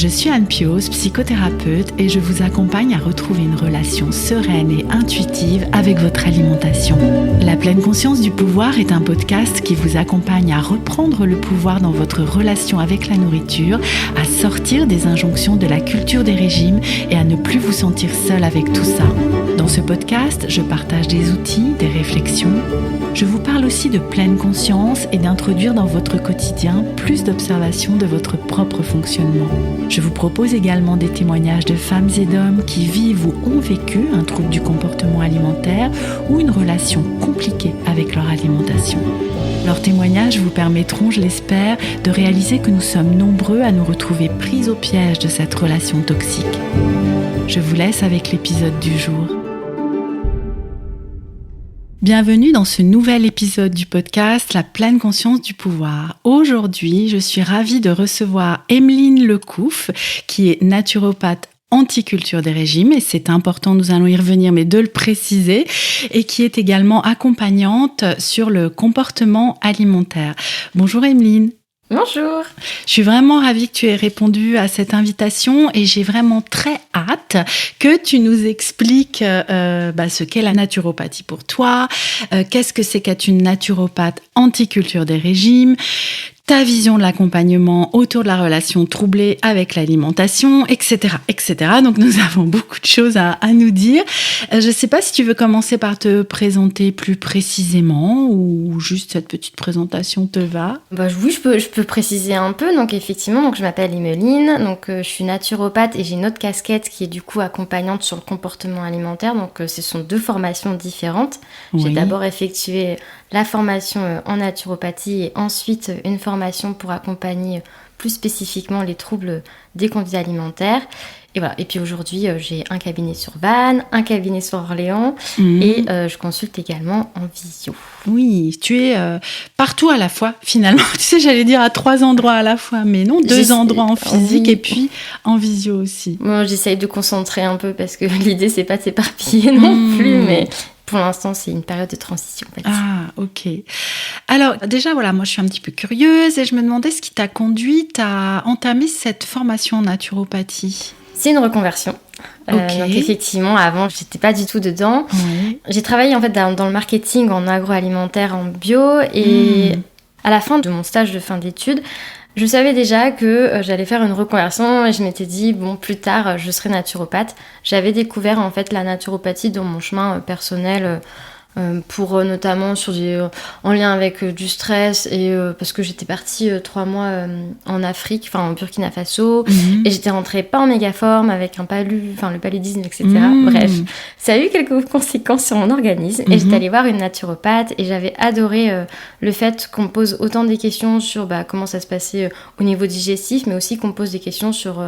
Je suis Anne Pioz, psychothérapeute et je vous accompagne à retrouver une relation sereine et intuitive avec votre alimentation. La pleine conscience du pouvoir est un podcast qui vous accompagne à reprendre le pouvoir dans votre relation avec la nourriture, à sortir des injonctions de la culture des régimes et à ne plus vous sentir seul avec tout ça. Dans ce podcast, je partage des outils, des réflexions. Je vous parle aussi de pleine conscience et d'introduire dans votre quotidien plus d'observation de votre propre fonctionnement. Je vous propose également des témoignages de femmes et d'hommes qui vivent ou ont vécu un trouble du comportement alimentaire ou une relation compliquée avec leur alimentation. Leurs témoignages vous permettront, je l'espère, de réaliser que nous sommes nombreux à nous retrouver pris au piège de cette relation toxique. Je vous laisse avec l'épisode du jour. Bienvenue dans ce nouvel épisode du podcast La pleine conscience du pouvoir. Aujourd'hui, je suis ravie de recevoir Emeline Lecouf, qui est naturopathe anti-culture des régimes, et c'est important, nous allons y revenir, mais de le préciser, et qui est également accompagnante sur le comportement alimentaire. Bonjour Emeline. Bonjour. Je suis vraiment ravie que tu aies répondu à cette invitation et j'ai vraiment très hâte que tu nous expliques ce qu'est la naturopathie pour toi, qu'est-ce que c'est qu'être une naturopathe anti-culture des régimes, ta vision de l'accompagnement autour de la relation troublée avec l'alimentation, etc., etc. Donc, nous avons beaucoup de choses à nous dire. Je ne sais pas si tu veux commencer par te présenter plus précisément ou juste cette petite présentation te va. Oui, je peux préciser un peu. Donc, effectivement, je m'appelle Emeline. Donc, je suis naturopathe et j'ai une autre casquette qui est du coup accompagnante sur le comportement alimentaire. Donc, ce sont deux formations différentes. Oui. J'ai d'abord effectué la formation en naturopathie et ensuite une formation pour accompagner plus spécifiquement les troubles des conduites alimentaires. Et voilà. Et puis aujourd'hui, j'ai un cabinet sur Vannes, un cabinet sur Orléans et je consulte également en visio. Oui, tu es partout à la fois finalement. Tu sais, j'allais dire à 3 endroits à la fois, mais non, 2 endroits en physique et puis en visio aussi. Moi, j'essaye de concentrer un peu parce que l'idée, c'est pas de s'éparpiller non plus, mais pour l'instant, c'est une période de transition. En fait. Ah, ok. Alors, déjà, voilà, moi, je suis un petit peu curieuse et je me demandais ce qui t'a conduite à entamer cette formation en naturopathie. C'est une reconversion. Okay. Donc effectivement, avant, j'étais pas du tout dedans. Oui. J'ai travaillé en fait dans le marketing en agroalimentaire, en bio, et à la fin de mon stage de fin d'études, je savais déjà que j'allais faire une reconversion et je m'étais dit, plus tard, je serai naturopathe. J'avais découvert en fait la naturopathie dans mon chemin personnel pour notamment en lien avec du stress et parce que j'étais partie 3 mois en Afrique, en Burkina Faso, et j'étais rentrée pas en méga forme avec le paludisme, etc. Bref, ça a eu quelques conséquences sur mon organisme et j'étais allée voir une naturopathe et j'avais adoré le fait qu'on me pose autant des questions sur comment ça se passait au niveau digestif, mais aussi qu'on me pose des questions sur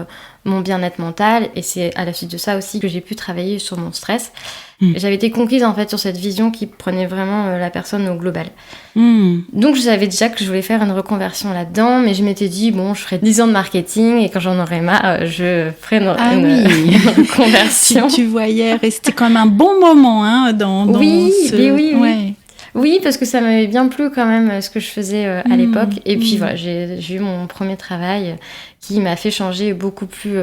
mon bien-être mental, et c'est à la suite de ça aussi que j'ai pu travailler sur mon stress. J'avais été conquise en fait sur cette vision qui prenait vraiment la personne au global. Donc je savais déjà que je voulais faire une reconversion là-dedans, mais je m'étais dit je ferai 10 ans de marketing et quand j'en aurai marre, je ferai une reconversion. Si tu voyais rester quand même un bon moment dans oui, ce... oui. Ouais. Oui, parce que ça m'avait bien plu quand même ce que je faisais à l'époque. Et puis voilà, j'ai eu mon premier travail qui m'a fait changer beaucoup plus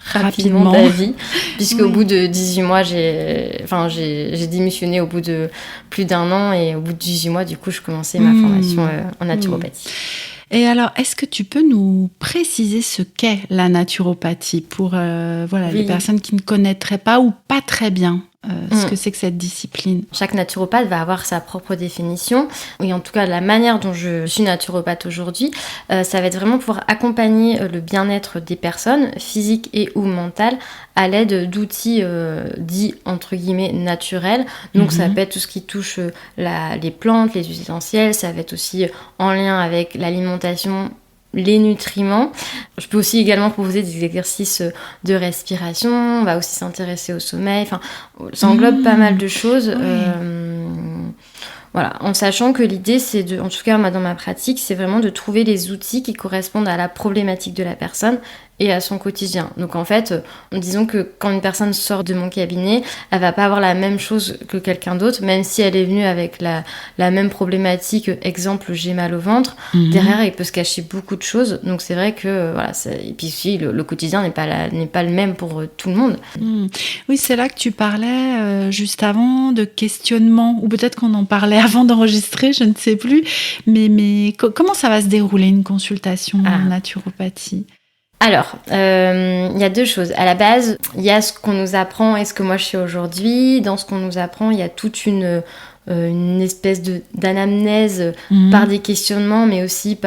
rapidement d'avis, puisque au bout de 18 mois, j'ai démissionné au bout de plus d'1 an, et au bout de 18 mois, du coup, je commençais ma formation en naturopathie. Et alors, est-ce que tu peux nous préciser ce qu'est la naturopathie pour les personnes qui ne connaîtraient pas ou pas très bien ce que c'est que cette discipline? Chaque naturopathe va avoir sa propre définition. Et en tout cas, la manière dont je suis naturopathe aujourd'hui, ça va être vraiment pouvoir accompagner le bien-être des personnes, physiques et ou mentales, à l'aide d'outils dits entre guillemets naturels. Donc ça peut être tout ce qui touche les plantes, les huiles essentielles, ça va être aussi en lien avec l'alimentation, les nutriments. Je peux aussi également proposer des exercices de respiration, on va aussi s'intéresser au sommeil, ça englobe pas mal de choses. Voilà, en sachant que l'idée, en tout cas moi dans ma pratique, c'est vraiment de trouver les outils qui correspondent à la problématique de la personne et à son quotidien. Donc en fait, disons que quand une personne sort de mon cabinet, elle va pas avoir la même chose que quelqu'un d'autre, même si elle est venue avec la même problématique, exemple j'ai mal au ventre, derrière il peut se cacher beaucoup de choses. Donc c'est vrai que voilà, et puis si le quotidien n'est pas le même pour tout le monde. Oui, c'est là que tu parlais juste avant de questionnement, ou peut-être qu'on en parlait avant d'enregistrer, je ne sais plus, mais comment ça va se dérouler une consultation en naturopathie ? Alors, il y a 2 choses. À la base, il y a ce qu'on nous apprend et ce que moi je fais aujourd'hui. Dans ce qu'on nous apprend, il y a toute une espèce d'anamnèse par des questionnements, mais aussi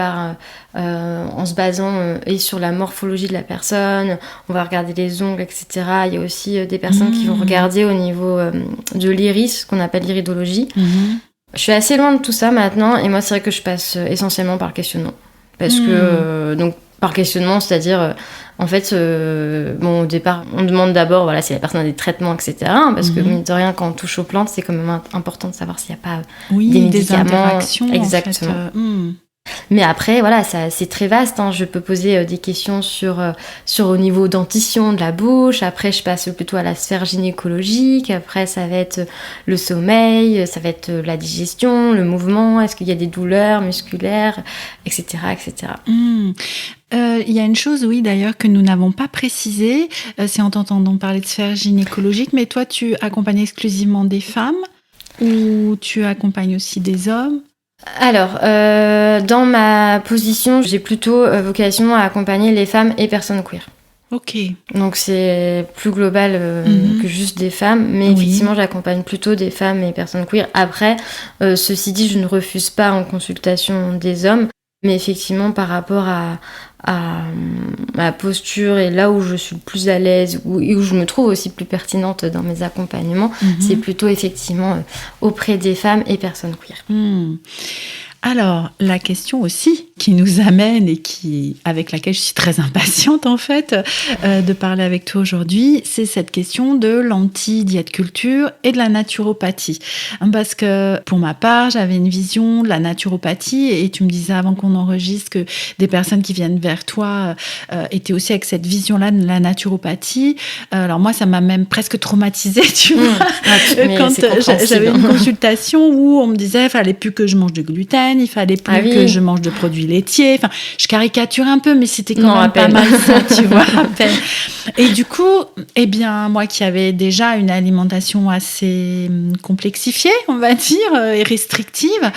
en se basant et sur la morphologie de la personne. On va regarder les ongles, etc. Il y a aussi des personnes qui vont regarder au niveau de l'iris, ce qu'on appelle l'iridologie. Je suis assez loin de tout ça maintenant, et moi c'est vrai que je passe essentiellement par le questionnement. Parce que, donc, par questionnement, c'est-à-dire, en fait, au départ, on demande d'abord voilà, si la personne a des traitements, etc. Parce que, mine de rien, quand on touche aux plantes, c'est quand même important de savoir s'il n'y a pas des médicaments. Des interactions, exactement. En fait. Mais après, voilà, c'est très vaste. Je peux poser des questions sur au niveau dentition de la bouche. Après, je passe plutôt à la sphère gynécologique. Après, ça va être le sommeil, ça va être la digestion, le mouvement. Est-ce qu'il y a des douleurs musculaires, etc., etc. Il y a une chose, oui, d'ailleurs, que nous n'avons pas précisé. C'est en t'entendant parler de sphère gynécologique. Mais toi, tu accompagnes exclusivement des femmes ou tu accompagnes aussi des hommes ? Alors, dans ma position, j'ai plutôt vocation à accompagner les femmes et personnes queer. Ok. Donc c'est plus global que juste des femmes, mais effectivement j'accompagne plutôt des femmes et personnes queer. Après, ceci dit, je ne refuse pas en consultation des hommes, mais effectivement par rapport à ma posture et là où je suis le plus à l'aise et où je me trouve aussi plus pertinente dans mes accompagnements, c'est plutôt effectivement auprès des femmes et personnes queer. Alors, la question aussi qui nous amène et avec laquelle je suis très impatiente en fait de parler avec toi aujourd'hui, c'est cette question de l'anti-diète culture et de la naturopathie. Parce que pour ma part, j'avais une vision de la naturopathie et tu me disais avant qu'on enregistre que des personnes qui viennent vers toi étaient aussi avec cette vision-là de la naturopathie. Alors moi, ça m'a même presque traumatisée, tu vois, quand j'avais une consultation où on me disait qu'il fallait plus que je mange de gluten, il fallait plus que je mange de produits laitiers. Enfin, je caricature un peu, mais c'était quand même pas mal ça, tu vois, à peine. Et du coup, eh bien, moi qui avais déjà une alimentation assez complexifiée, on va dire, et restrictive,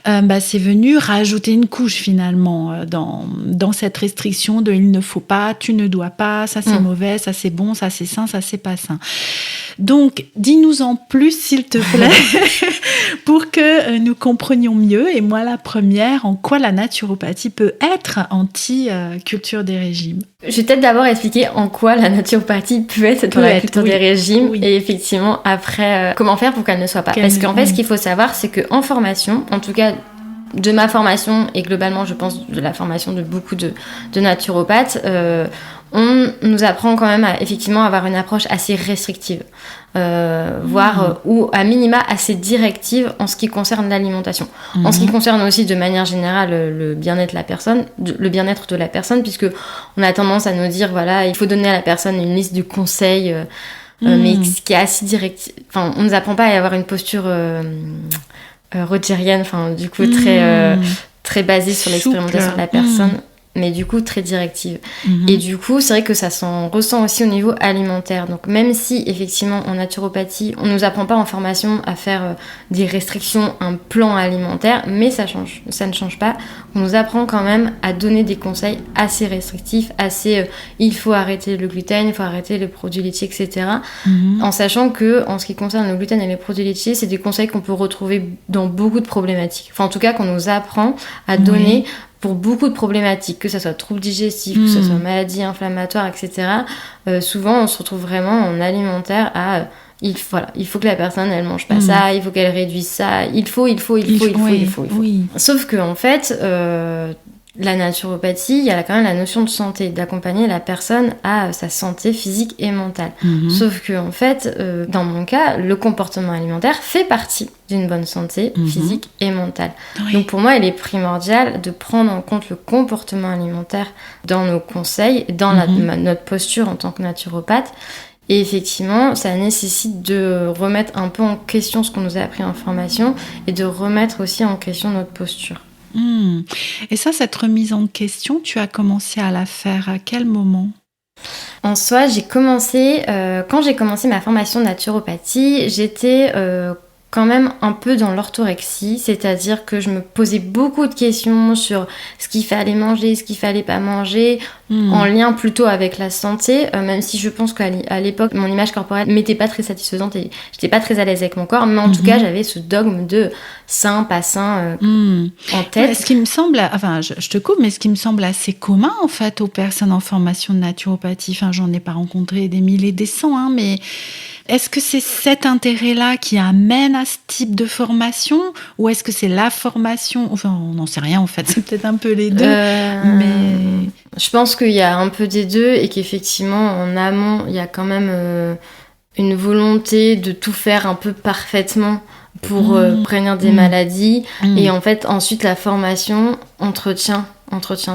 c'est venu rajouter une couche finalement dans cette restriction de il ne faut pas, tu ne dois pas, ça c'est mauvais, ça c'est bon, ça c'est sain, ça c'est pas sain. Donc, dis-nous en plus, s'il te plaît, pour que nous comprenions mieux, et moi la première, en quoi la naturopathie peut être anti-culture des régimes. Je vais peut-être d'abord expliquer en quoi la naturopathie peut être dans la culture des régimes, et effectivement, après, comment faire pour qu'elle ne soit pas. Parce qu'en fait, ce qu'il faut savoir, c'est qu'en formation, en tout cas de ma formation, et globalement, je pense de la formation de beaucoup de naturopathes, on nous apprend quand même à effectivement avoir une approche assez restrictive, voire ou à minima assez directive en ce qui concerne l'alimentation. En ce qui concerne aussi de manière générale le bien-être de la personne, puisque on a tendance à nous dire voilà, il faut donner à la personne une liste de conseils, mais ce qui est assez direct. Enfin, on nous apprend pas à avoir une posture rogerienne, enfin du coup très basée sur l'expérimentation de la personne. Mais du coup très directive. Et du coup, c'est vrai que ça s'en ressent aussi au niveau alimentaire. Donc même si, effectivement, en naturopathie, on ne nous apprend pas en formation à faire des restrictions, un plan alimentaire, mais ça ne change pas. On nous apprend quand même à donner des conseils assez restrictifs, il faut arrêter le gluten, il faut arrêter les produits laitiers, etc. En sachant que, en ce qui concerne le gluten et les produits laitiers, c'est des conseils qu'on peut retrouver dans beaucoup de problématiques. Enfin, en tout cas, qu'on nous apprend à donner pour beaucoup de problématiques, que ce soit troubles digestifs, que ce soit maladies inflammatoires, etc. Souvent, on se retrouve vraiment en alimentaire à... il faut que la personne, elle mange pas ça, il faut qu'elle réduise ça, il faut. Sauf que, en fait, la naturopathie, il y a quand même la notion de santé, d'accompagner la personne à sa santé physique et mentale. Sauf que, en fait, dans mon cas, le comportement alimentaire fait partie d'une bonne santé physique et mentale. Oui. Donc pour moi, il est primordial de prendre en compte le comportement alimentaire dans nos conseils, dans notre posture en tant que naturopathe. Et effectivement, ça nécessite de remettre un peu en question ce qu'on nous a appris en formation et de remettre aussi en question notre posture. Et ça, cette remise en question, tu as commencé à la faire à quel moment ? En soi, j'ai commencé, quand j'ai commencé ma formation de naturopathie, j'étais quand même un peu dans l'orthorexie, c'est-à-dire que je me posais beaucoup de questions sur ce qu'il fallait manger, ce qu'il fallait pas manger, en lien plutôt avec la santé, même si je pense qu'à l'époque, mon image corporelle m'était pas très satisfaisante et j'étais pas très à l'aise avec mon corps, mais en tout cas, j'avais ce dogme de sain, pas sain en tête. Ouais, ce qui me semble, enfin, je te coupe, mais ce qui me semble assez commun, en fait, aux personnes en formation de naturopathie, enfin, j'en ai pas rencontré des milliers, des cents, hein, mais est-ce que c'est cet intérêt-là qui amène à ce type de formation, ou est-ce que c'est la formation, enfin, on n'en sait rien, en fait, c'est peut-être un peu les deux, mais... Je pense qu'il y a un peu des deux et qu'effectivement, en amont, il y a quand même une volonté de tout faire un peu parfaitement pour prévenir des maladies. Et en fait, ensuite, la formation entretient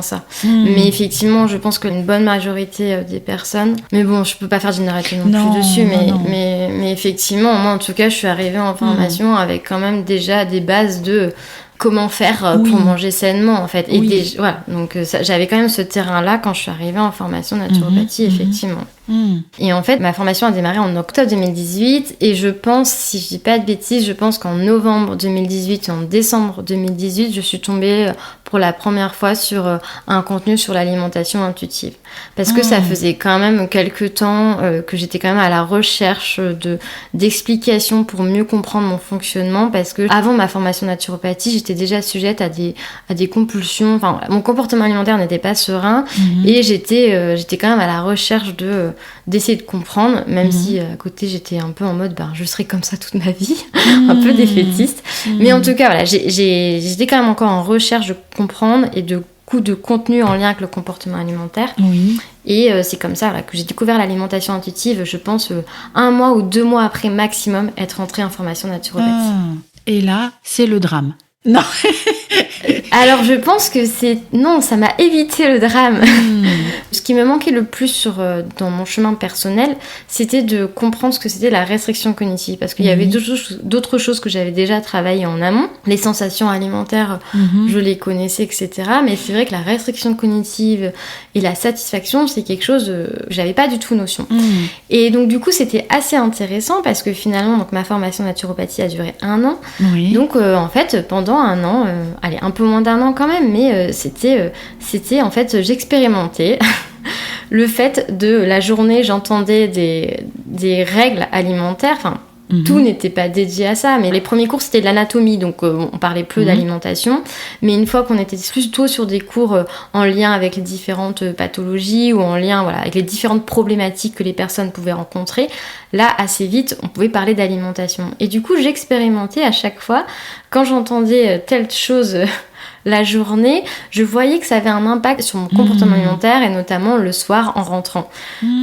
ça. Mais effectivement, je pense qu'une bonne majorité des personnes... Mais bon, je peux pas faire de généralité non plus dessus, mais effectivement, moi, en tout cas, je suis arrivée en formation avec quand même déjà des bases de... comment faire pour manger sainement, en fait. Et voilà, donc j'avais quand même ce terrain-là quand je suis arrivée en formation naturopathie, effectivement. Et en fait, ma formation a démarré en octobre 2018 et je pense, si je dis pas de bêtises, je pense qu'en novembre 2018 et en décembre 2018, je suis tombée pour la première fois sur un contenu sur l'alimentation intuitive. Parce que ça faisait quand même quelques temps que j'étais quand même à la recherche d'explications pour mieux comprendre mon fonctionnement, parce que avant ma formation naturopathie, j'étais déjà sujette à des compulsions. Enfin, mon comportement alimentaire n'était pas serein et j'étais quand même à la recherche d'essayer de comprendre, même si à côté j'étais un peu en mode je serai comme ça toute ma vie, un peu défaitiste. Mais en tout cas, voilà, j'étais quand même encore en recherche de comprendre et de contenu en lien avec le comportement alimentaire. Et c'est comme ça que j'ai découvert l'alimentation intuitive, je pense 1 mois ou 2 mois après maximum être entrée en formation naturopathie. Et là, c'est le drame. Non. Alors je pense que non, ça m'a évité le drame. Ce qui me manquait le plus dans mon chemin personnel, c'était de comprendre ce que c'était la restriction cognitive, parce qu'il y avait d'autres choses que j'avais déjà travaillées en amont. Les sensations alimentaires, je les connaissais, etc. Mais c'est vrai que la restriction cognitive et la satisfaction, c'est quelque chose que j'avais pas du tout notion. Et donc du coup, c'était assez intéressant parce que finalement, donc ma formation naturopathie a duré 1 an. Donc en fait, pendant 1 an, allez, un peu moins d'1 an quand même, mais c'était en fait, j'expérimentais le fait de la journée, j'entendais des règles alimentaires, enfin, tout n'était pas dédié à ça, mais les premiers cours c'était de l'anatomie, donc on parlait peu d'alimentation, mais une fois qu'on était plutôt sur des cours en lien avec les différentes pathologies ou en lien avec les différentes problématiques que les personnes pouvaient rencontrer, là assez vite on pouvait parler d'alimentation. Et du coup j'expérimentais à chaque fois, quand j'entendais telle chose la journée, je voyais que ça avait un impact sur mon comportement alimentaire et notamment le soir en rentrant.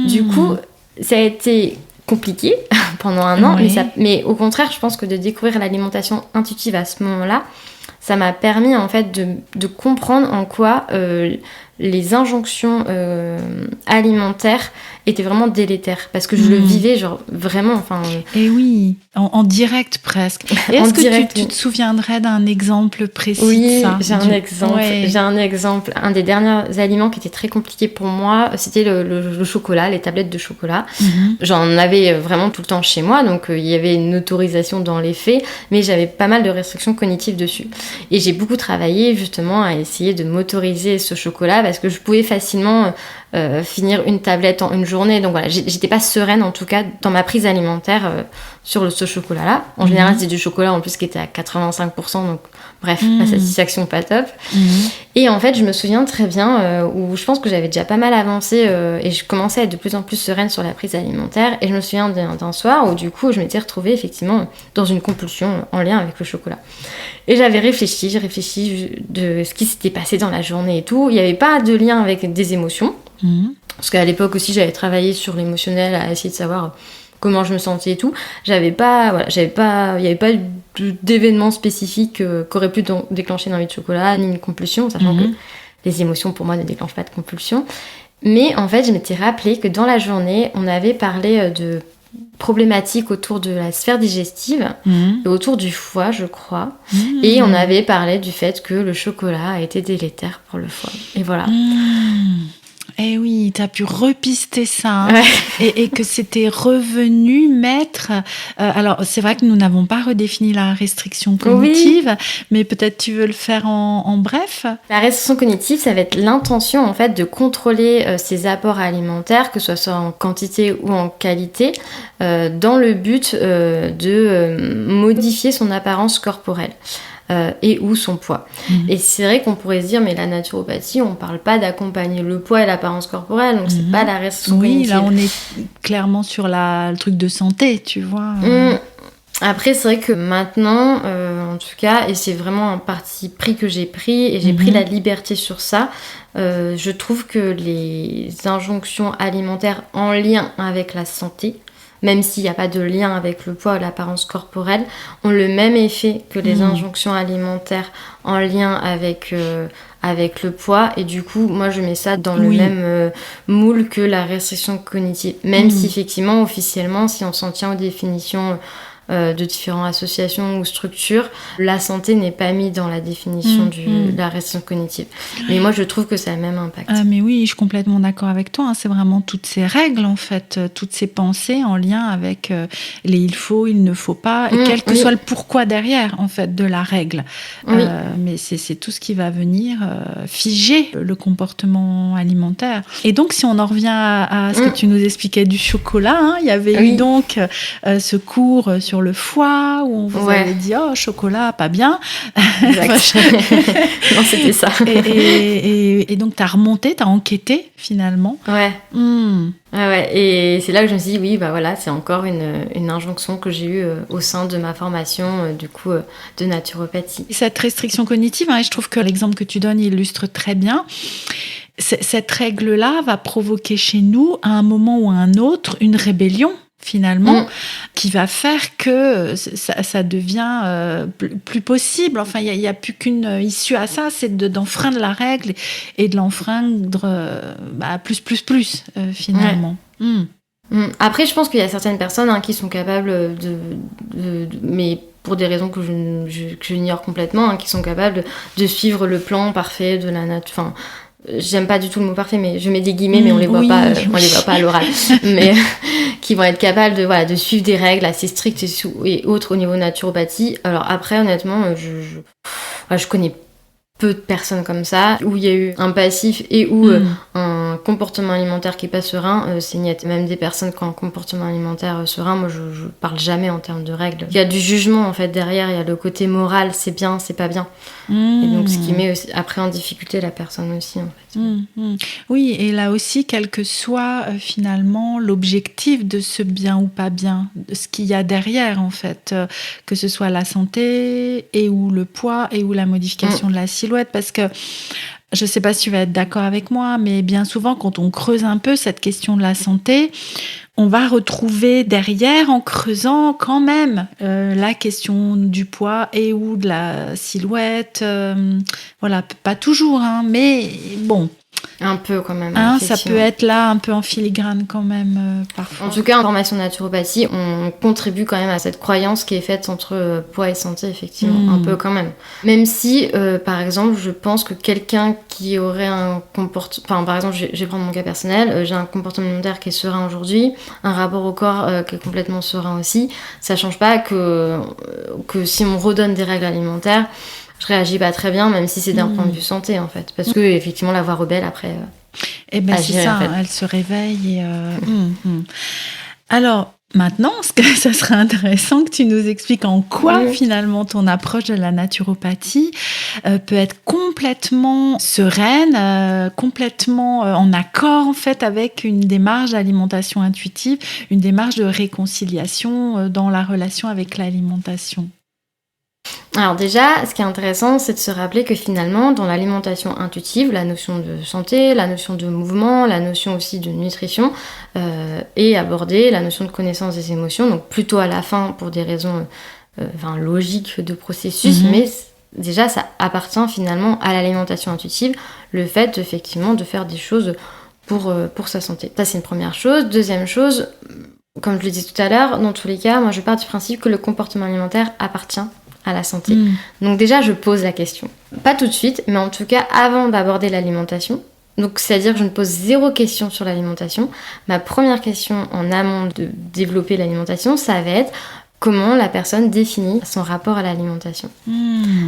Du coup, ça a été compliqué pendant 1 an, mais au contraire, je pense que de découvrir l'alimentation intuitive à ce moment-là, ça m'a permis en fait de comprendre en quoi les injonctions alimentaires étaient vraiment délétères, parce que je le vivais vraiment, Et oui, en direct presque. Et est-ce que tu te souviendrais d'un exemple précis de ça ? J'ai un exemple. J'ai un exemple. Un des derniers aliments qui était très compliqué pour moi, c'était le chocolat, les tablettes de chocolat. J'en avais vraiment tout le temps chez moi, donc il y avait une autorisation dans les faits, mais j'avais pas mal de restrictions cognitives dessus. Et j'ai beaucoup travaillé justement à essayer de m'autoriser ce chocolat, parce que je pouvais facilement finir une tablette en une journée. Donc voilà, j'étais pas sereine en tout cas dans ma prise alimentaire sur ce chocolat-là. En général, c'est du chocolat en plus qui était à 85%, donc bref, la satisfaction pas top. Et en fait, je me souviens très bien où je pense que j'avais déjà pas mal avancé et je commençais à être de plus en plus sereine sur la prise alimentaire. Et je me souviens d'un soir où du coup, je m'étais retrouvée effectivement dans une compulsion en lien avec le chocolat. Et j'ai réfléchi de ce qui s'était passé dans la journée et tout. Il n'y avait pas de lien avec des émotions. Parce qu'à l'époque aussi, j'avais travaillé sur l'émotionnel, à essayer de savoir comment je me sentais et tout. Il n'y avait pas d'événement spécifique qu'aurait pu déclencher une envie de chocolat, ni une compulsion, sachant que les émotions pour moi ne déclenchent pas de compulsion. Mais en fait, je m'étais rappelé que dans la journée, on avait parlé de problématiques autour de la sphère digestive et autour du foie, je crois. Et on avait parlé du fait que le chocolat a été délétère pour le foie. Et voilà. Eh oui, tu as pu repister ça, hein, et que c'était revenu mettre... alors, c'est vrai que nous n'avons pas redéfini la restriction cognitive, mais peut-être tu veux le faire en bref. La restriction cognitive, ça va être l'intention, en fait, de contrôler ses apports alimentaires, que ce soit en quantité ou en qualité, dans le but de modifier son apparence corporelle. Et ou son poidd. Et c'est vrai qu'on pourrait se dire, mais la naturopathie, on parle pas d'accompagner le poids et l'apparence corporelle, donc c'est pas la restriction cognitive. Oui, là on est clairement sur le truc de santé, tu vois. Après, c'est vrai que maintenant, en tout cas, et c'est vraiment un parti pris que j'ai pris, et j'ai pris la liberté sur ça, je trouve que les injonctions alimentaires en lien avec la santé, même s'il n'y a pas de lien avec le poids ou l'apparence corporelle, ont le même effet que les injonctions alimentaires en lien avec le poids. Et du coup, moi, je mets ça dans le même moule que la restriction cognitive. Même si, effectivement, officiellement, si on s'en tient aux définitions de différentes associations ou structures, la santé n'est pas mise dans la définition de la restriction cognitive. Mais moi, je trouve que ça a le même impact. Mais oui, je suis complètement d'accord avec toi. Hein. C'est vraiment toutes ces règles, en fait, toutes ces pensées en lien avec les il faut, il ne faut pas, et quel que soit le pourquoi derrière, en fait, de la règle. Mais c'est tout ce qui va venir figer le comportement alimentaire. Et donc, si on en revient à ce que tu nous expliquais du chocolat, hein, il y avait eu donc ce cours sur le foie, où on vous avait dit « Oh, chocolat, pas bien ». Non, c'était ça. Et donc, tu as remonté, tu as enquêté, finalement. Et c'est là que je me suis dit, oui, bah voilà, c'est encore une injonction que j'ai eue au sein de ma formation, du coup, de naturopathie. Cette restriction cognitive, hein, et je trouve que l'exemple que tu donnes illustre très bien. Cette règle-là va provoquer chez nous, à un moment ou à un autre, une rébellion, finalement, qui va faire que ça devient plus possible. Enfin, il n'y a plus qu'une issue à ça, c'est d'enfreindre la règle et de l'enfreindre plus, finalement. Après, je pense qu'il y a certaines personnes qui sont capables mais pour des raisons que j'ignore complètement, qui sont capables de suivre le plan parfait de la nature. Enfin, j'aime pas du tout le mot parfait, mais je mets des guillemets, mais on les voit pas, on les voit pas à l'oral. Mais qui vont être capables de suivre des règles assez strictes et autres au niveau naturopathie. Alors après, honnêtement, je connais peu de personnes comme ça, où il y a eu un passif et où un comportement alimentaire qui est pas serein, c'est niet. Même des personnes qui ont un comportement alimentaire serein, moi je parle jamais en termes de règles. Il y a du jugement en fait derrière, il y a le côté moral, c'est bien, c'est pas bien. Et donc ce qui met aussi, après en difficulté la personne aussi en fait. Oui, et là aussi, quel que soit finalement l'objectif de ce bien ou pas bien, ce qu'il y a derrière en fait, que ce soit la santé et ou le poids et ou la modification de la silhouette, parce que je ne sais pas si tu vas être d'accord avec moi, mais bien souvent quand on creuse un peu cette question de la santé, on va retrouver derrière, en creusant quand même, la question du poids et ou de la silhouette. Voilà, pas toujours, hein, mais bon. Un peu quand même. Ça peut être là un peu en filigrane quand même, parfois. En tout cas, en formation naturopathie, on contribue quand même à cette croyance qui est faite entre poids et santé, effectivement, un peu quand même. Même si, par exemple, je pense que quelqu'un qui aurait un comportement... Enfin, par exemple, je vais prendre mon cas personnel, j'ai un comportement alimentaire qui est serein aujourd'hui, un rapport au corps qui est complètement serein aussi. Ça change pas que si on redonne des règles alimentaires, je réagis pas très bien, même si c'est d'un point de vue santé, en fait. Parce que, effectivement, la voix rebelle, après... c'est ça, elle se réveille et... Alors, Maintenant, ça serait intéressant que tu nous expliques en quoi finalement ton approche de la naturopathie peut être complètement sereine, complètement en accord en fait avec une démarche d'alimentation intuitive, une démarche de réconciliation dans la relation avec l'alimentation. Alors déjà, ce qui est intéressant, c'est de se rappeler que finalement, dans l'alimentation intuitive, la notion de santé, la notion de mouvement, la notion aussi de nutrition est abordée, la notion de connaissance des émotions, donc plutôt à la fin pour des raisons logiques de processus, mais déjà, ça appartient finalement à l'alimentation intuitive, le fait effectivement de faire des choses pour sa santé. Ça, c'est une première chose. Deuxième chose, comme je le disais tout à l'heure, dans tous les cas, moi je pars du principe que le comportement alimentaire appartient à la santé. Donc déjà, je pose la question. Pas tout de suite, mais en tout cas, avant d'aborder l'alimentation. Donc, c'est-à-dire que je ne pose 0 question sur l'alimentation. Ma première question en amont de développer l'alimentation, ça va être comment la personne définit son rapport à l'alimentation.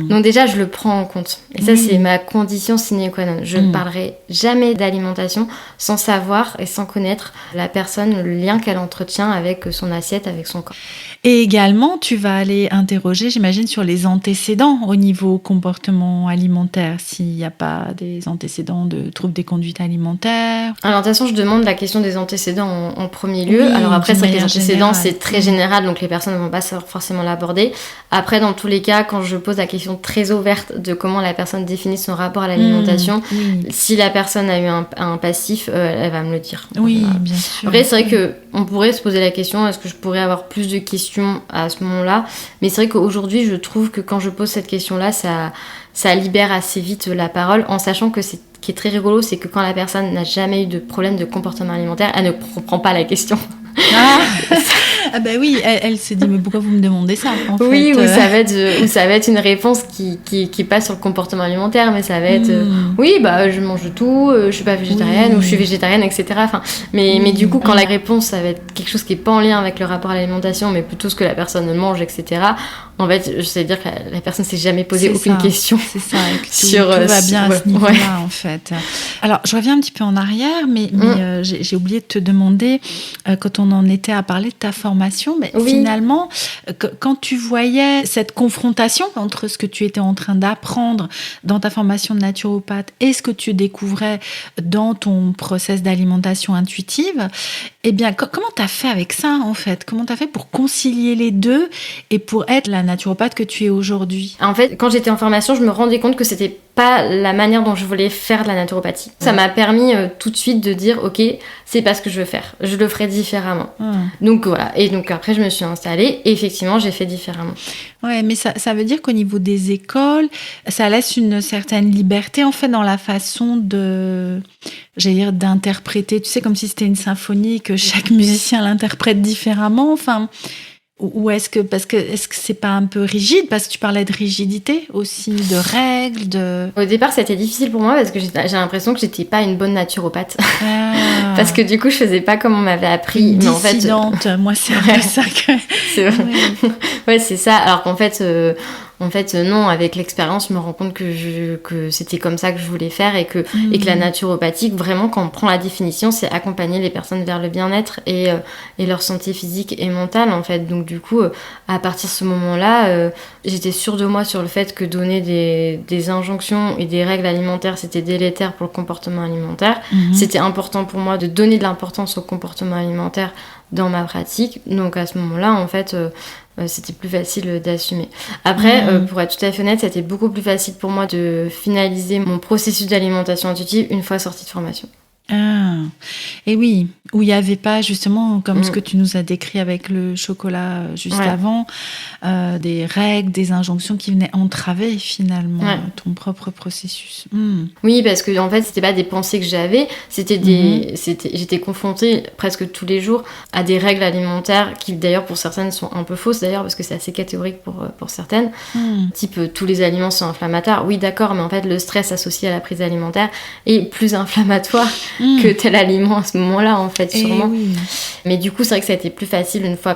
Donc déjà, je le prends en compte. Et ça, c'est ma condition sine qua non. Je ne parlerai jamais d'alimentation sans savoir et sans connaître la personne, le lien qu'elle entretient avec son assiette, avec son corps. Et également, tu vas aller interroger, j'imagine, sur les antécédents au niveau comportement alimentaire, s'il n'y a pas des antécédents de troubles des conduites alimentaires. Alors, de toute façon, je demande la question des antécédents en premier lieu. Alors après, c'est vrai que les antécédents, c'est très général, donc les personnes ne vont pas forcément l'aborder. Après, dans tous les cas, quand je pose la question très ouverte de comment la personne définit son rapport à l'alimentation, si la personne a eu un passif, elle va me le dire. Oui, bien sûr. Après, c'est vrai qu'on pourrait se poser la question, est-ce que je pourrais avoir plus de questions à ce moment-là, mais c'est vrai qu'aujourd'hui je trouve que quand je pose cette question-là, ça libère assez vite la parole, en sachant que ce qui est très rigolo, c'est que quand la personne n'a jamais eu de problème de comportement alimentaire, elle ne comprend pas la question. Ah bah oui, elle se dit mais pourquoi vous me demandez ça en oui, fait, ou ça va être une réponse qui passe sur le comportement alimentaire, mais ça va être oui bah je mange tout, je suis pas végétarienne ou je suis végétarienne, etc. Enfin, mais du coup quand la réponse ça va être quelque chose qui est pas en lien avec le rapport à l'alimentation, mais plutôt ce que la personne mange, etc. En fait, je sais dire que la personne s'est jamais posé aucune question. C'est ça, et que tout va bien à ce niveau-là, en fait. Alors, je reviens un petit peu en arrière, mais j'ai oublié de te demander, quand on en était à parler de ta formation, mais finalement, quand tu voyais cette confrontation entre ce que tu étais en train d'apprendre dans ta formation de naturopathe et ce que tu découvrais dans ton process d'alimentation intuitive, eh bien, comment tu as fait avec ça, en fait ? Comment tu as fait pour concilier les deux et pour être la naturopathe que tu es aujourd'hui ? En fait, quand j'étais en formation, je me rendais compte que c'était pas la manière dont je voulais faire de la naturopathie. Ça m'a permis tout de suite de dire, ok, c'est pas ce que je veux faire. Je le ferai différemment. Donc voilà. Et donc après, je me suis installée et effectivement, j'ai fait différemment. Ouais, mais ça veut dire qu'au niveau des écoles, ça laisse une certaine liberté, en fait, dans la façon d'interpréter. Tu sais, comme si c'était une symphonie, que chaque musicien l'interprète différemment. Enfin, ou est-ce que c'est pas un peu rigide, parce que tu parlais de rigidité aussi, de règles, Au départ, c'était difficile pour moi parce que j'ai l'impression que j'étais pas une bonne naturopathe. Parce que du coup, je faisais pas comme on m'avait appris. Mais dissidente, moi c'est vrai ça que... C'est vrai. Ouais, c'est ça. Alors qu'en fait, non, avec l'expérience, je me rends compte que c'était comme ça que je voulais faire et que la naturopathie, vraiment, quand on prend la définition, c'est accompagner les personnes vers le bien-être et leur santé physique et mentale, en fait. Donc, du coup, à partir de ce moment-là, j'étais sûre de moi sur le fait que donner des injonctions et des règles alimentaires, c'était délétère pour le comportement alimentaire. C'était important pour moi de donner de l'importance au comportement alimentaire dans ma pratique. Donc, à ce moment-là, en fait... c'était plus facile d'assumer. Après, pour être tout à fait honnête, c'était beaucoup plus facile pour moi de finaliser mon processus d'alimentation intuitive une fois sortie de formation. Ah, et oui, où il n'y avait pas justement, comme ce que tu nous as décrit avec le chocolat juste avant, des règles, des injonctions qui venaient entraver finalement ton propre processus. Oui, parce que en fait, c'était pas des pensées que j'avais, j'étais confrontée presque tous les jours à des règles alimentaires qui d'ailleurs pour certaines sont un peu fausses d'ailleurs parce que c'est assez catégorique pour certaines. Type tous les aliments sont inflammatoires. Oui, d'accord, mais en fait le stress associé à la prise alimentaire est plus inflammatoire que tel aliment à ce moment-là, en fait, sûrement. Oui. Mais du coup, c'est vrai que ça a été plus facile une fois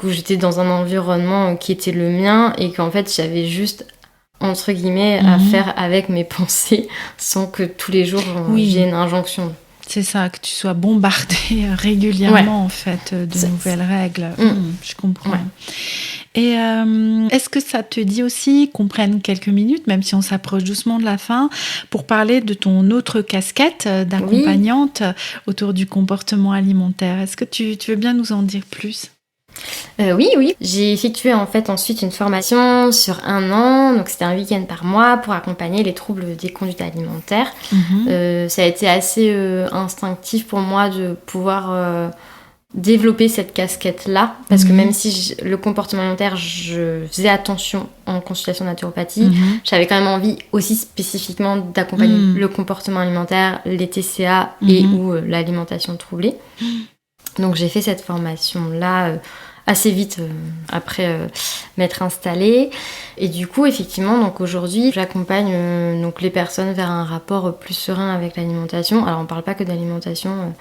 où j'étais dans un environnement qui était le mien et qu'en fait, j'avais juste, entre guillemets, à faire avec mes pensées sans que tous les jours, j'ai une injonction. C'est ça, que tu sois bombardé régulièrement, en fait, de nouvelles règles. Je comprends. Ouais. Et est-ce que ça te dit aussi qu'on prenne quelques minutes, même si on s'approche doucement de la fin, pour parler de ton autre casquette d'accompagnante autour du comportement alimentaire? Est-ce que tu veux bien nous en dire plus? Oui. J'ai effectué en fait ensuite une formation sur 1 an, donc c'était un week-end par mois pour accompagner les troubles des conduites alimentaires. Ça a été assez instinctif pour moi de pouvoir développer cette casquette-là, parce que même si le comportement alimentaire, je faisais attention en consultation naturopathie, j'avais quand même envie aussi spécifiquement d'accompagner le comportement alimentaire, les TCA et ou l'alimentation troublée. Donc j'ai fait cette formation-là assez vite après m'être installée. Et du coup, effectivement, donc aujourd'hui, j'accompagne donc les personnes vers un rapport plus serein avec l'alimentation. Alors on parle pas que d'alimentation,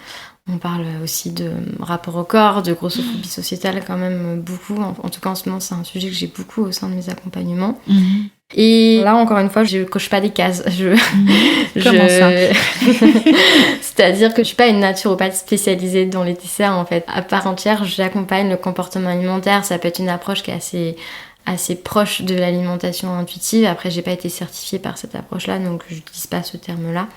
on parle aussi de rapport au corps, de grossophobie sociétale quand même beaucoup. En tout cas, en ce moment, c'est un sujet que j'ai beaucoup au sein de mes accompagnements. Et là, encore une fois, je coche pas des cases. Comment ça? C'est-à-dire que je suis pas une naturopathe spécialisée dans les TCA, en fait. À part entière, j'accompagne le comportement alimentaire. Ça peut être une approche qui est assez proche de l'alimentation intuitive. Après, j'ai pas été certifiée par cette approche-là, donc je n'utilise pas ce terme-là.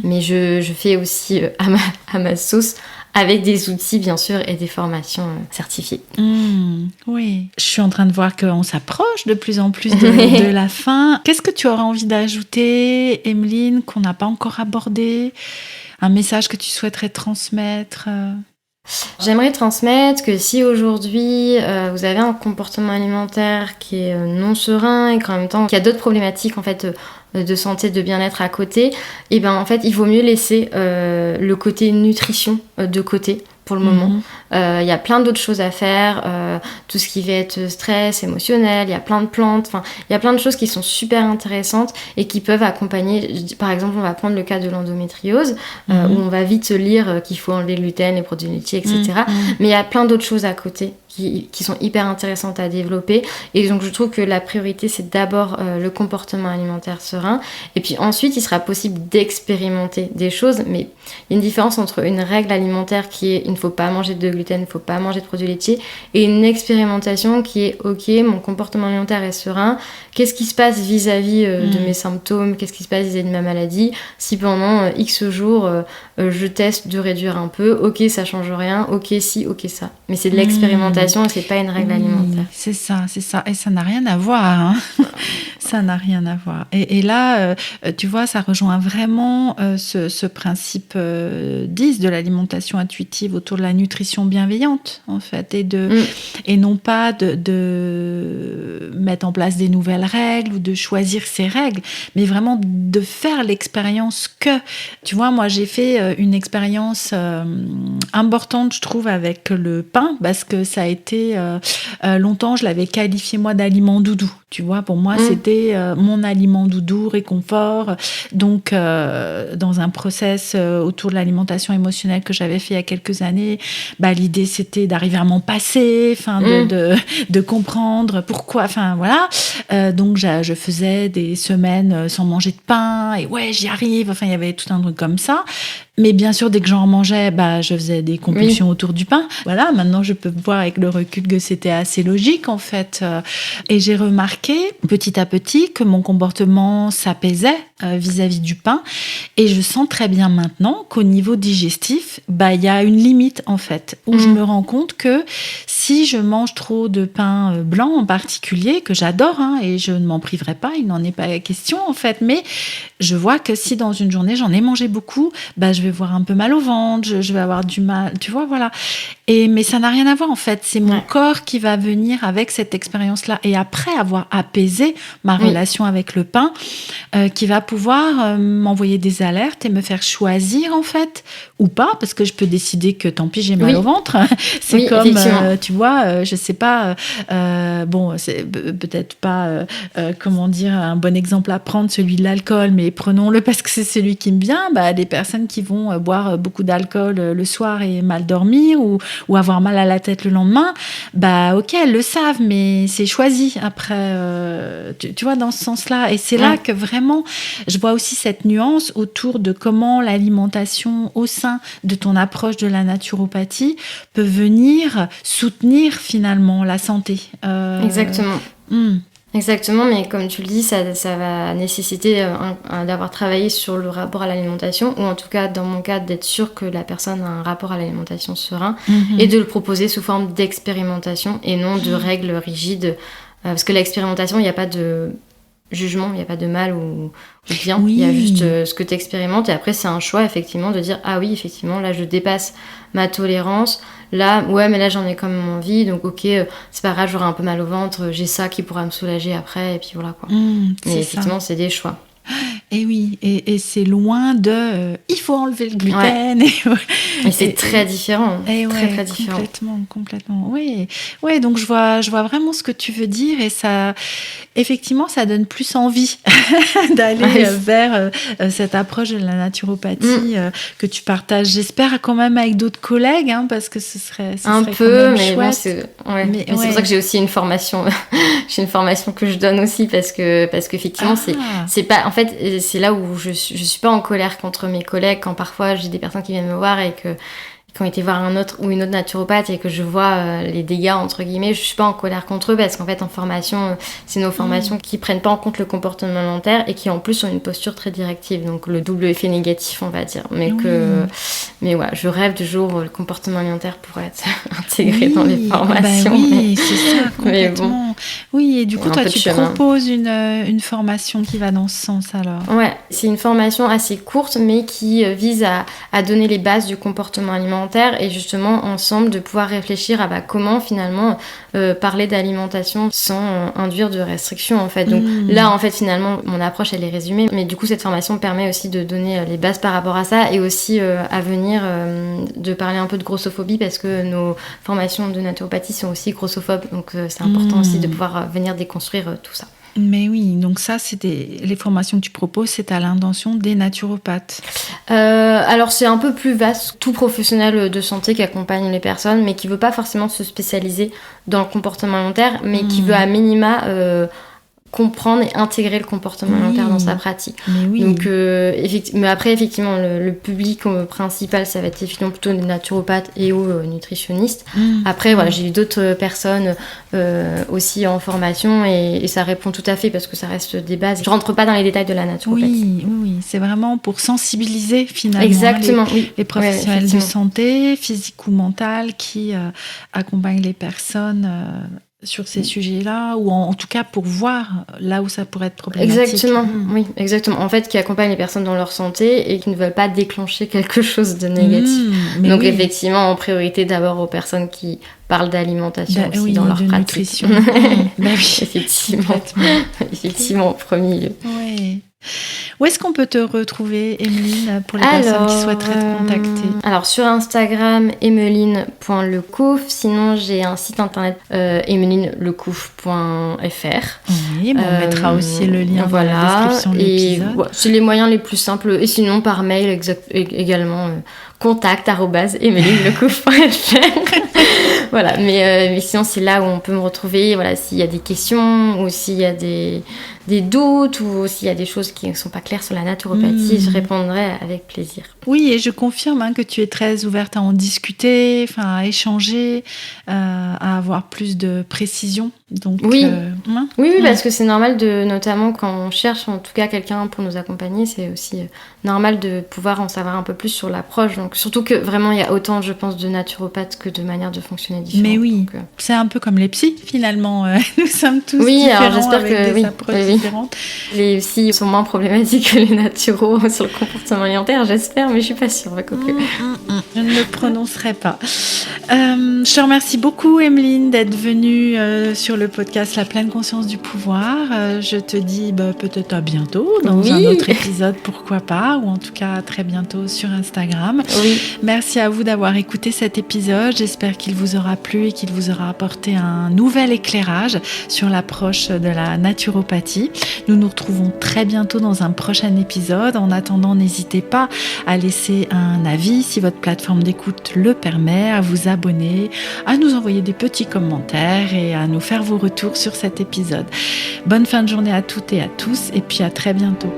Mais je fais aussi à ma sauce, avec des outils, bien sûr, et des formations certifiées. Oui. Je suis en train de voir qu'on s'approche de plus en plus de la fin. Qu'est-ce que tu aurais envie d'ajouter, Emeline, qu'on n'a pas encore abordé? Un message que tu souhaiterais transmettre? J'aimerais transmettre que si aujourd'hui vous avez un comportement alimentaire qui est non serein et qu'en même temps qu'il y a d'autres problématiques en fait de santé, de bien-être à côté, et ben en fait il vaut mieux laisser le côté nutrition de côté pour le moment. Il y a plein d'autres choses à faire, tout ce qui va être stress émotionnel, il y a plein de plantes, enfin il y a plein de choses qui sont super intéressantes et qui peuvent accompagner. Par exemple, on va prendre le cas de l'endométriose où on va vite se lire qu'il faut enlever le gluten, les produits laitiers, etc. Mais il y a plein d'autres choses à côté qui sont hyper intéressantes à développer, et donc je trouve que la priorité c'est d'abord le comportement alimentaire serein, et puis ensuite il sera possible d'expérimenter des choses, mais il y a une différence entre une règle alimentaire qui est il ne faut pas manger de gluten, il ne faut pas manger de produits laitiers, et une expérimentation qui est ok, mon comportement alimentaire est serein, qu'est-ce qui se passe vis-à-vis de mes symptômes, qu'est-ce qui se passe vis-à-vis de ma maladie, si pendant X jours je teste de réduire un peu, ok ça change rien, ok si, ok ça, mais c'est de l'expérimentation. Et c'est pas une règle alimentaire. C'est ça. Et ça n'a rien à voir. Hein. Ça n'a rien à voir. Et là, tu vois, ça rejoint vraiment ce principe 10 de l'alimentation intuitive autour de la nutrition bienveillante, en fait. Et non pas de mettre en place des nouvelles règles ou de choisir ces règles, mais vraiment de faire l'expérience que... Tu vois, moi, j'ai fait une expérience importante, je trouve, avec le pain, parce que ça a été longtemps, je l'avais qualifié moi d'aliment doudou. Tu vois, pour moi, c'était mon aliment doudou, réconfort. Donc, dans un process autour de l'alimentation émotionnelle que j'avais fait il y a quelques années, l'idée, c'était d'arriver à m'en passer, de comprendre pourquoi, voilà. Donc, je faisais des semaines sans manger de pain, et ouais, j'y arrive. Enfin, il y avait tout un truc comme ça. Mais bien sûr, dès que j'en mangeais, je faisais des compulsions autour du pain. Voilà, maintenant, je peux voir avec le recul que c'était assez logique, en fait. Et j'ai remarqué, petit à petit, que mon comportement s'apaisait vis-à-vis du pain. Et je sens très bien maintenant qu'au niveau digestif, il y a une limite, en fait, où je me rends compte que si je mange trop de pain blanc en particulier, que j'adore, et je ne m'en priverai pas, il n'en est pas question, en fait, mais je vois que si dans une journée, j'en ai mangé beaucoup, je vais avoir un peu mal au ventre, je vais avoir du mal, tu vois, voilà. Mais ça n'a rien à voir, en fait. C'est mon corps qui va venir avec cette expérience-là. Et après avoir apaisé ma relation avec le pain, qui va pouvoir m'envoyer des alertes et me faire choisir, en fait, ou pas, parce que je peux décider que tant pis, j'ai mal au ventre. C'est comme, tu vois, je sais pas, c'est peut-être pas, comment dire, un bon exemple à prendre, celui de l'alcool, mais prenons-le parce que c'est celui qui me vient. Des personnes qui vont boire beaucoup d'alcool le soir et mal dormir, ou avoir mal à la tête le lendemain, ok, elles le savent, mais c'est choisi après, tu vois, dans ce sens-là. Et c'est là que vraiment, je vois aussi cette nuance autour de comment l'alimentation au sein de ton approche de la naturopathie peut venir soutenir finalement la santé. Exactement. Exactement, mais comme tu le dis, ça va nécessiter d'avoir travaillé sur le rapport à l'alimentation, ou en tout cas, dans mon cas, d'être sûr que la personne a un rapport à l'alimentation serein, et de le proposer sous forme d'expérimentation et non de règles rigides. Parce que l'expérimentation, il n'y a pas de jugement, il n'y a pas de mal ou bien, il y a juste ce que tu expérimentes, et après c'est un choix effectivement de dire ah oui, effectivement là je dépasse ma tolérance, là ouais mais là j'en ai quand même envie, donc ok, c'est pas grave, j'aurai un peu mal au ventre, j'ai ça qui pourra me soulager après, et puis voilà quoi. Mais effectivement c'est des choix. Et oui, et c'est loin de il faut enlever le gluten. Ouais. Et c'est très différent. Et très différent. Complètement. Oui, donc je vois vraiment ce que tu veux dire, et ça, effectivement, ça donne plus envie d'aller vers cette approche de la naturopathie que tu partages. J'espère quand même avec d'autres collègues, parce que ce serait un peu, mais chouette. Bon, c'est pour ça que j'ai aussi une formation. J'ai une formation que je donne aussi parce qu'effectivement c'est pas, en fait, c'est là où je suis pas en colère contre mes collègues quand parfois j'ai des personnes qui viennent me voir et qui ont été voir un autre ou une autre naturopathe et que je vois les dégâts entre guillemets. Je suis pas en colère contre eux parce qu'en fait en formation, c'est nos formations qui prennent pas en compte le comportement alimentaire et qui en plus ont une posture très directive, donc le double effet négatif on va dire, mais voilà, je rêve du jour où le comportement alimentaire pourrait être intégré dans les formations. C'est ça, complètement. Oui, et du coup toi tu proposes une formation qui va dans ce sens alors. Ouais, c'est une formation assez courte mais qui vise à donner les bases du comportement alimentaire, et justement ensemble de pouvoir réfléchir à comment finalement parler d'alimentation sans induire de restrictions en fait. Donc là en fait finalement mon approche elle est résumée, mais du coup cette formation permet aussi de donner les bases par rapport à ça, et aussi à venir de parler un peu de grossophobie, parce que nos formations de naturopathie sont aussi grossophobes, donc c'est important aussi de pouvoir venir déconstruire tout ça. Mais oui, donc ça, les formations que tu proposes, c'est à l'intention des naturopathes. Alors c'est un peu plus vaste, tout professionnel de santé qui accompagne les personnes, mais qui veut pas forcément se spécialiser dans le comportement alimentaire, mais qui veut à minima comprendre et intégrer le comportement alimentaire dans sa pratique. Donc, mais après, effectivement, le public principal, ça va être effectivement plutôt des naturopathes et ou nutritionnistes. Après, voilà, j'ai eu d'autres personnes aussi en formation, et ça répond tout à fait parce que ça reste des bases. Je rentre pas dans les détails de la naturopathie. Oui, c'est vraiment pour sensibiliser finalement les professionnels de santé, physique ou mentale, qui accompagnent les personnes sur ces sujets-là, ou en tout cas pour voir là où ça pourrait être problématique. Exactement, oui, exactement. En fait, qui accompagnent les personnes dans leur santé et qui ne veulent pas déclencher quelque chose de négatif. Donc effectivement, en priorité d'abord aux personnes qui parlent d'alimentation aussi dans leur pratique. Nutrition. Effectivement, en premier lieu. Oui. Où est-ce qu'on peut te retrouver, Emeline, pour les personnes qui souhaiteraient te contacter? Alors, sur Instagram, emeline.lecouf. Sinon, j'ai un site internet, emelinelecouf.fr. Oui, on mettra aussi le lien dans la description de l'épisode. C'est les moyens les plus simples. Et sinon, par mail également, contact@emelinelecouf.fr. Voilà, mais sinon, c'est là où on peut me retrouver. Voilà, s'il y a des questions ou s'il y a des doutes ou s'il y a des choses qui ne sont pas claires sur la naturopathie, je répondrai avec plaisir. Oui, et je confirme que tu es très ouverte à en discuter, à échanger, à avoir plus de précision. Donc, oui, parce que c'est normal, notamment quand on cherche en tout cas quelqu'un pour nous accompagner, c'est aussi normal de pouvoir en savoir un peu plus sur l'approche. Donc, surtout que vraiment il y a autant, je pense, de naturopathes que de manières de fonctionner différentes. Mais oui, donc, c'est un peu comme les psys finalement. Nous sommes tous différents, alors j'espère avec des approches différentes. Les psys sont moins problématiques que les naturaux sur le comportement alimentaire, j'espère, mais je suis pas sûre. Je ne le prononcerai pas. Je te remercie beaucoup, Emeline, d'être venue sur le podcast La Pleine Conscience du Pouvoir. Je te dis peut-être à bientôt dans un autre épisode, pourquoi pas, ou en tout cas à très bientôt sur Instagram. Oui. Merci à vous d'avoir écouté cet épisode. J'espère qu'il vous aura plu et qu'il vous aura apporté un nouvel éclairage sur l'approche de la naturopathie. Nous nous retrouvons très bientôt dans un prochain épisode. En attendant, n'hésitez pas à laisser un avis si votre plateforme d'écoute le permet, à vous abonner, à nous envoyer des petits commentaires et à nous faire vos retours sur cet épisode. Bonne fin de journée à toutes et à tous, et puis à très bientôt.